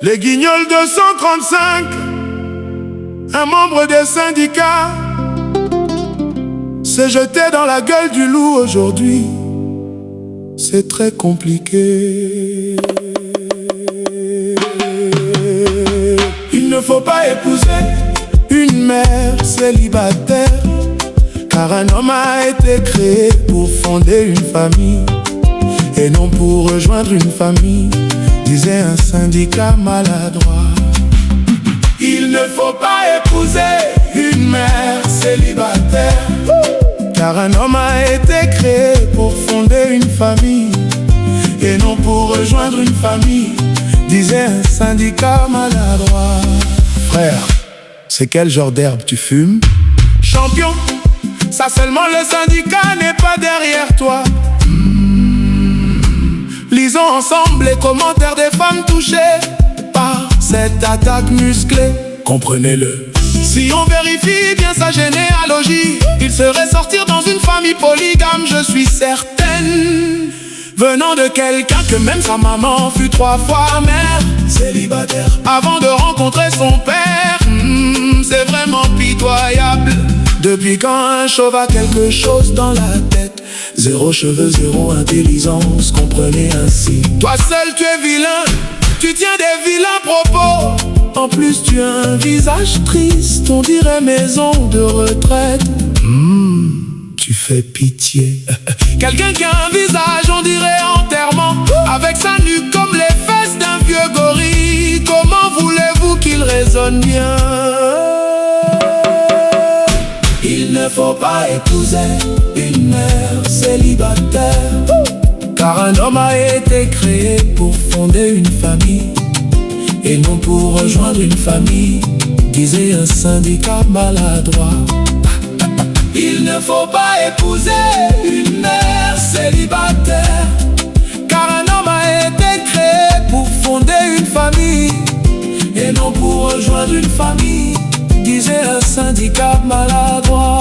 Les Guignols 235, un membre des syndicats, s'est jeté dans la gueule du loup aujourd'hui. C'est très compliqué. Il ne faut pas épouser une mère célibataire, car un homme a été créé pour fonder une famille et non pour rejoindre une famille, disait un syndicat maladroit. Il ne faut pas épouser une mère célibataire, car un homme a été créé pour fonder une famille et non pour rejoindre une famille, disait un syndicat maladroit. Frère, c'est quel genre d'herbe tu fumes? Champion, ça seulement le syndicat n'est pas derrière toi. Lisons ensemble les commentaires des femmes touchées par cette attaque musclée. Comprenez-le. Si on vérifie bien sa généalogie, il serait sortir dans une famille polygame, je suis certaine. Venant de quelqu'un que même sa maman fut 3 fois mère célibataire avant de rencontrer son père. C'est vraiment pitoyable. Depuis quand un chauve a quelque chose dans la tête? 0 cheveux, 0 intelligence, comprenez ainsi. Toi seul tu es vilain, tu tiens des vilains propos. En plus tu as un visage triste, on dirait maison de retraite. Tu fais pitié. Quelqu'un qui a un visage, on dirait enterrement, avec sa nuque comme les fesses d'un vieux gorille. Comment voulez-vous qu'il raisonne bien? Il ne faut pas épouser une mère célibataire, car un homme a été créé pour fonder une famille et non pour rejoindre une famille, disait un syndicat maladroit. Il ne faut pas épouser une mère célibataire, car un homme a été créé pour fonder une famille et non pour rejoindre une famille, disait un syndicat maladroit.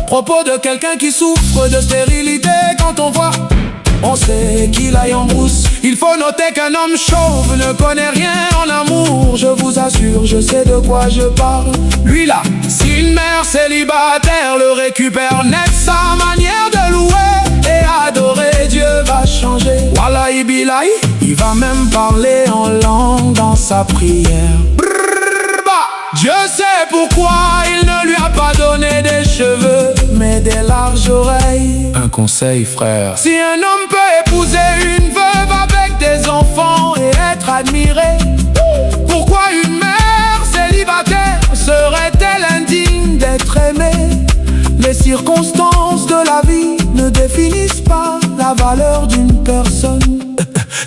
Propos de quelqu'un qui souffre de stérilité. Quand on voit, on sait qu'il aille en brousse. Il faut noter qu'un homme chauve ne connaît rien en amour. Je vous assure, je sais de quoi je parle. Lui là, si une mère célibataire le récupère net, sa manière de louer et adorer Dieu va changer. Wallahi billahi, il va même parler en langue dans sa prière. Dieu sait pourquoi il ne lui a pas donné des cheveux, mais des larges oreilles. Un conseil, frère. Si un homme peut épouser une veuve avec des enfants et être admiré, pourquoi une mère célibataire serait-elle indigne d'être aimée? Les circonstances de la vie ne définissent pas la valeur d'une personne.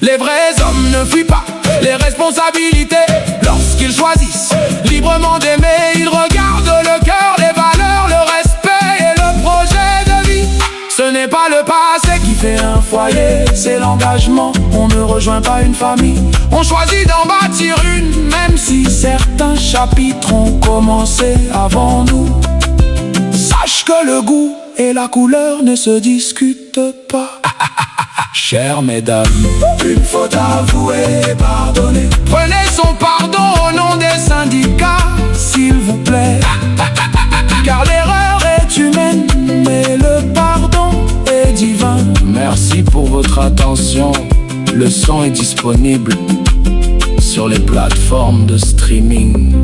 Les vrais hommes ne fuient pas les responsabilités lorsqu'ils choisissent librement d'aimer. Ils regardent le cœur, les valeurs, le respect et le projet de vie. Ce n'est pas le passé qui fait un foyer, c'est l'engagement. On ne rejoint pas une famille, on choisit d'en bâtir une, même si certains chapitres ont commencé avant nous. Sache que le goût et la couleur ne se discutent pas. Chères mesdames, une faute avouée et pardonnée. Prenez son pardon au nom des syndicats, s'il vous plaît. Car l'erreur est humaine, mais le pardon est divin. Merci pour votre attention. Le son est disponible sur les plateformes de streaming.